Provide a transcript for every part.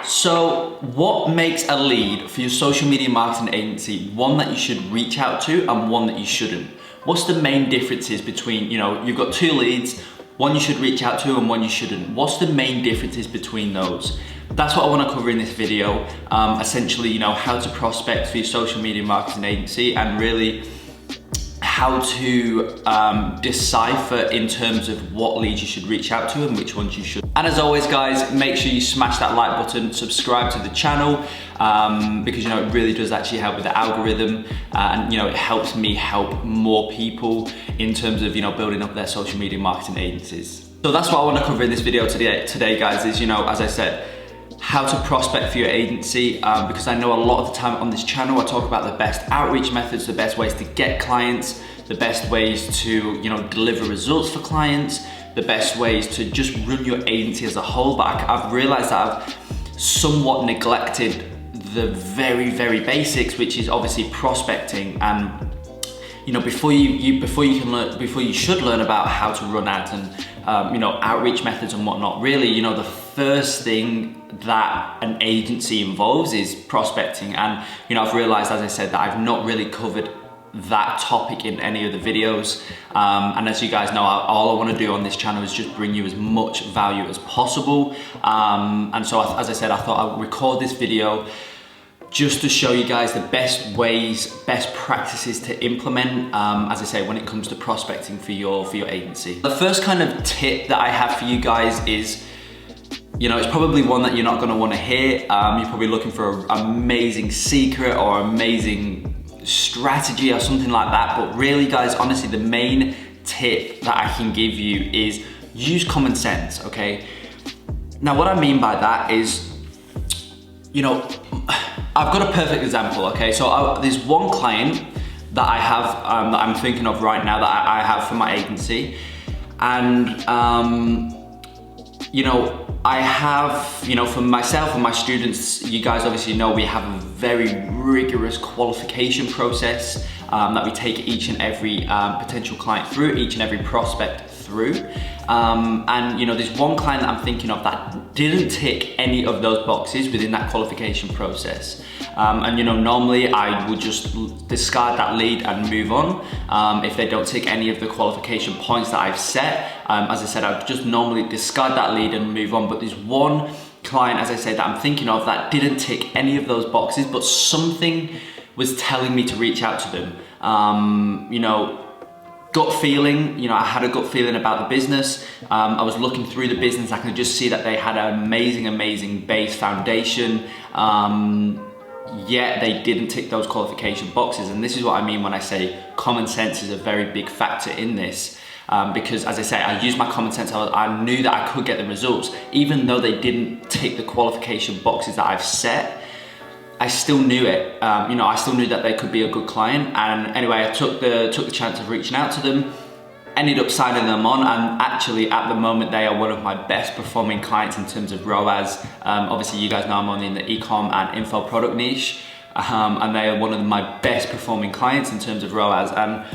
So what makes a lead for your social media marketing agency one that you should reach out to and one that you shouldn't? What's the main differences between, you've got two leads, one you should reach out to and one you shouldn't. What's the main differences between those? That's what I want to cover in this video. Essentially, how to prospect for your social media marketing agency and really how to decipher in terms of what leads you should reach out to and which ones you should. And as always guys, make sure you smash that like button, subscribe to the channel, because it really does actually help with the algorithm, and it helps me help more people in terms of building up their social media marketing agencies. So that's what I want to cover in this video today guys, is as I said, how to prospect for your agency, because I know a lot of the time on this channel I talk about the best outreach methods, the best ways to get clients, the best ways to deliver results for clients, the best ways to just run your agency as a whole. But I've realized that I've somewhat neglected the very, very basics, which is obviously prospecting. And before you should learn about how to run ads and outreach methods and whatnot, really the first thing that an agency involves is prospecting. And I've realized, as I said, that I've not really covered that topic in any of the videos, and as you guys know, all I want to do on this channel is just bring you as much value as possible, and so as I said, I thought I would record this video just to show you guys the best ways, best practices to implement, as I say, when it comes to prospecting for your agency. The first kind of tip that I have for you guys is, it's probably one that you're not going to want to hear. You're probably looking for an amazing secret or amazing strategy or something like that, but really guys, honestly, the main tip that I can give you is use common sense, okay? Now what I mean by that is, I've got a perfect example, okay? So there's one client that I have, that I'm thinking of right now, that I have for my agency, and I have, for myself and my students, you guys obviously know we have a very rigorous qualification process that we take each and every potential client through, each and every prospect through. And there's one client that I'm thinking of that didn't tick any of those boxes within that qualification process. And normally I would just discard that lead and move on if they don't tick any of the qualification points that I've set. As I said, I'd just normally discard that lead and move on. But there's one client, as I said, that I'm thinking of that didn't tick any of those boxes, but something was telling me to reach out to them. Gut feeling, I had a gut feeling about the business. I was looking through the business, I could just see that they had an amazing base foundation, yet they didn't tick those qualification boxes. And this is what I mean when I say common sense is a very big factor in this. Because as I say, I used my common sense, I knew that I could get the results. Even though they didn't tick the qualification boxes that I've set, I still knew it. I still knew that they could be a good client. And anyway, I took the chance of reaching out to them, ended up signing them on, and actually at the moment they are one of my best performing clients in terms of ROAS. Obviously you guys know I'm only in the e-com and info product niche, and they are one of my best performing clients in terms of ROAS. And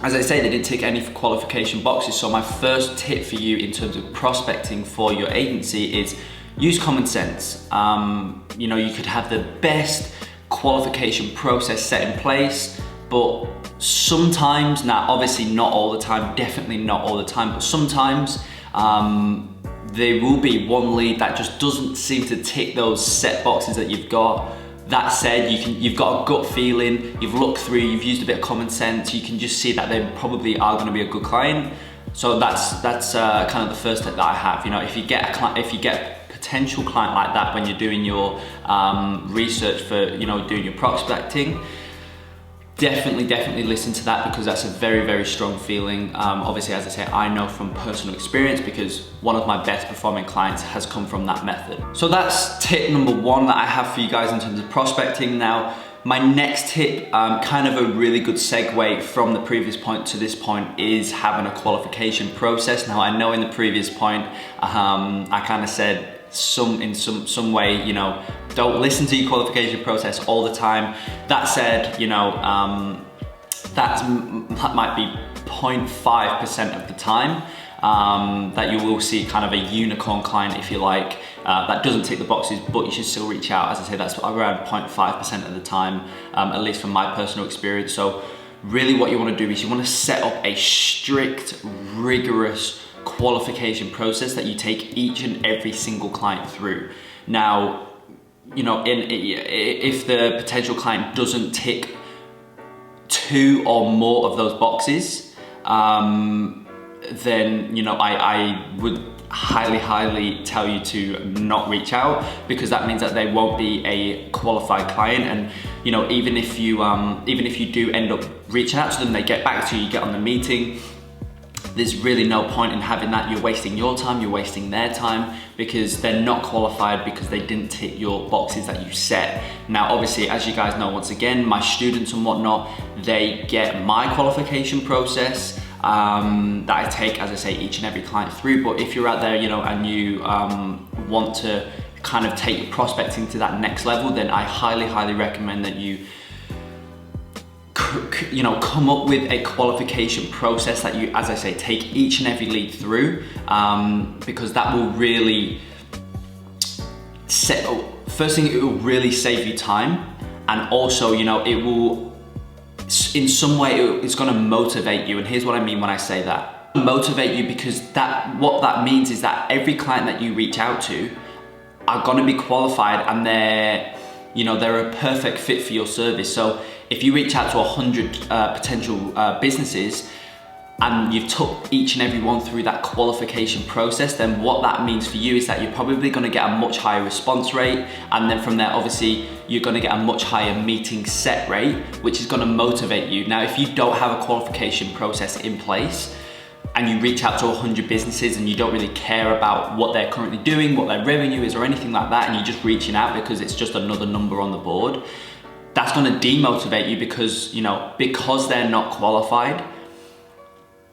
as I say, they didn't tick any qualification boxes. So my first tip for you in terms of prospecting for your agency is use common sense. You could have the best qualification process set in place, but sometimes, now obviously not all the time, definitely not all the time, but sometimes there will be one lead that just doesn't seem to tick those set boxes that you've got. That said, you've got a gut feeling, you've looked through, you've used a bit of common sense, you can just see that they probably are going to be a good client. So that's kind of the first tip that I have. If you get a potential client like that when you're doing your research for doing your prospecting, definitely listen to that, because that's a very strong feeling. Obviously, as I say, I know from personal experience because one of my best performing clients has come from that method. So that's tip number one that I have for you guys in terms of prospecting. Now my next tip, kind of a really good segue from the previous point to this point, is having a qualification process. Now I know in the previous point I kind of said in some way, don't listen to your qualification process all the time. That said, that might be 0.5% of the time. that you will see kind of a unicorn client, if you like, that doesn't tick the boxes, but you should still reach out. As I say, that's around 0.5% of the time, at least from my personal experience. So really what you want to do is you want to set up a strict, rigorous qualification process that you take each and every single client through. Now, you know, if the potential client doesn't tick 2 or more of those boxes, then, you know, I would highly tell you to not reach out, because that means that they won't be a qualified client. And you know, even if you do end up reaching out to them, they get back to you, you get on the meeting, there's really no point in having that. You're wasting your time, you're wasting their time, because they're not qualified because they didn't tick your boxes that you set. Now, obviously, as you guys know, once again, my students and whatnot, they get my qualification process that I take, as I say, each and every client through. But if you're out there, you know, and you want to kind of take your prospecting to that next level, then I highly recommend that you come up with a qualification process that you, as I say, take each and every lead through, because that will really first thing, it will really save you time, and also, you know, it will, in some way, it's going to motivate you. And here's what I mean when I say that. Motivate you, because what that means is that every client that you reach out to are going to be qualified, and they're a perfect fit for your service. So if you reach out to 100 potential businesses, and you've took each and every one through that qualification process, then what that means for you is that you're probably going to get a much higher response rate, and then from there, obviously, you're going to get a much higher meeting set rate, which is going to motivate you. Now, if you don't have a qualification process in place, and you reach out to 100 businesses and you don't really care about what they're currently doing, what their revenue is, or anything like that, and you're just reaching out because it's just another number on the board, that's going to demotivate you, because, you know, because they're not qualified,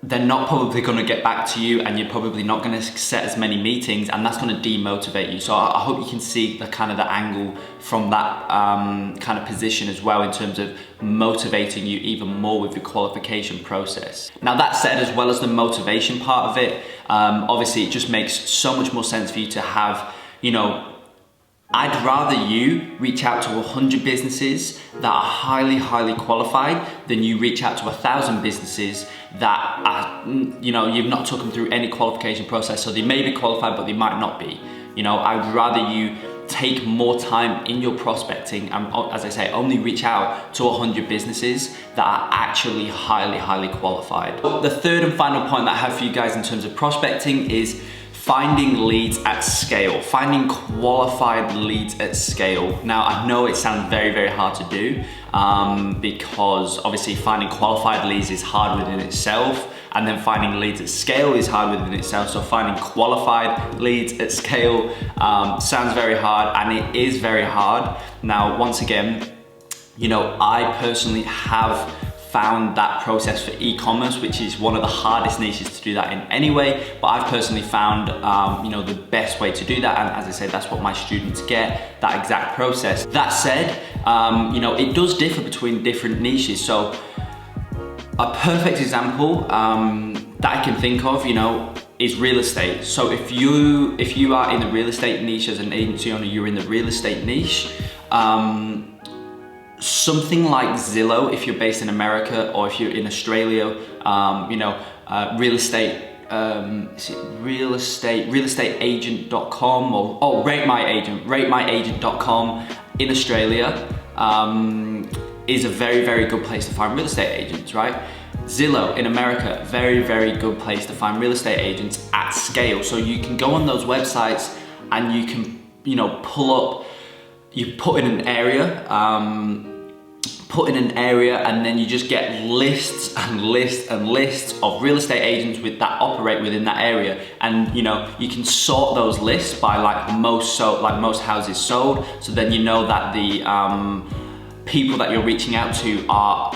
they're not probably going to get back to you, and you're probably not going to set as many meetings, and that's going to demotivate you. So I hope you can see the angle from that kind of position as well, in terms of motivating you even more with the qualification process. Now, that said, as well as the motivation part of it, obviously it just makes so much more sense for you to have, you know, I'd rather you reach out to 100 businesses that are highly qualified than you reach out to 1,000 businesses that are, you know, you've not took them through any qualification process. So they may be qualified, but they might not be. You know, I'd rather you take more time in your prospecting and, as I say, only reach out to 100 businesses that are actually highly qualified. The third and final point that I have for you guys in terms of prospecting is finding leads at scale, finding qualified leads at scale. Now, I know it sounds very hard to do, because obviously finding qualified leads is hard within itself, and then finding leads at scale is hard within itself. So finding qualified leads at scale sounds very hard, and it is very hard. Now, once again, you know, I personally have found that process for e-commerce, which is one of the hardest niches to do that in anyway, but I've personally found you know, the best way to do that, and as I say, that's what my students get, that exact process. That said, you know, it does differ between different niches. So a perfect example that I can think of, you know, is real estate. So if you are in the real estate niche as an agency owner, you're in the real estate niche, something like Zillow, if you're based in America, or if you're in Australia, you know, realestateagent.com or ratemyagent.com in Australia is a very good place to find real estate agents, right? Zillow in America, very good place to find real estate agents at scale. So you can go on those websites and you can, you know, you put in an area, and then you just get lists and lists of real estate agents that operate within that area. And you know, you can sort those lists by most houses sold. So then you know that the people that you're reaching out to are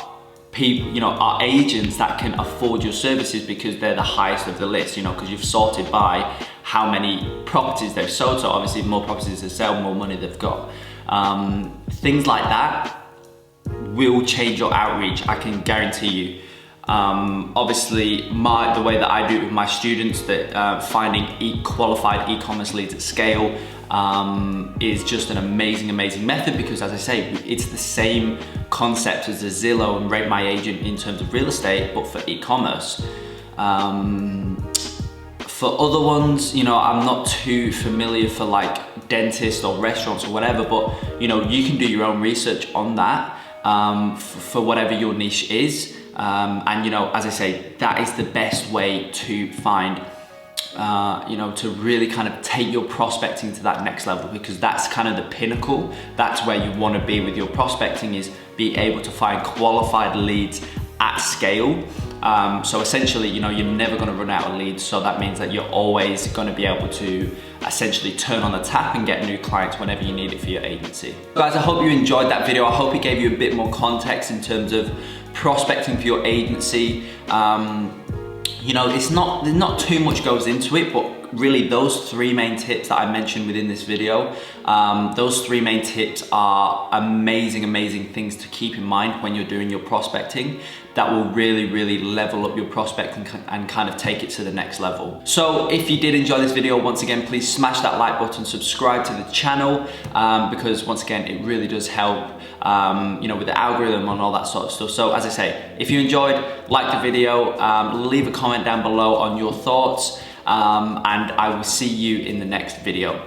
people, you know, are agents that can afford your services, because they're the highest of the list, you know, because you've sorted by how many properties they've sold. So obviously, more properties they sell, more money they've got. Things like that will change your outreach, I can guarantee you. Obviously, the way that I do it with my students, that finding qualified e-commerce leads at scale is just an amazing method, because as I say, it's the same concept as the Zillow and Rate My Agent in terms of real estate, but for e-commerce. For other ones, you know, I'm not too familiar for like dentists or restaurants or whatever, but you know, you can do your own research on that for whatever your niche is. And you know, as I say, that is the best way to find, you know, to really kind of take your prospecting to that next level, because that's kind of the pinnacle. That's where you want to be with your prospecting, is be able to find qualified leads at scale. So essentially, you know, you're never going to run out of leads. So that means that you're always going to be able to essentially turn on the tap and get new clients whenever you need it for your agency. Guys, I hope you enjoyed that video. I hope it gave you a bit more context in terms of prospecting for your agency. You know, there's not too much goes into it, but really those 3 main tips that I mentioned within this video, those 3 main tips are amazing things to keep in mind when you're doing your prospecting. That will really level up your prospecting and kind of take it to the next level. So if you did enjoy this video, once again, please smash that like button, subscribe to the channel, because once again, it really does help, you know, with the algorithm and all that sort of stuff. So as I say, if you enjoyed, like the video, leave a comment down below on your thoughts, and I will see you in the next video.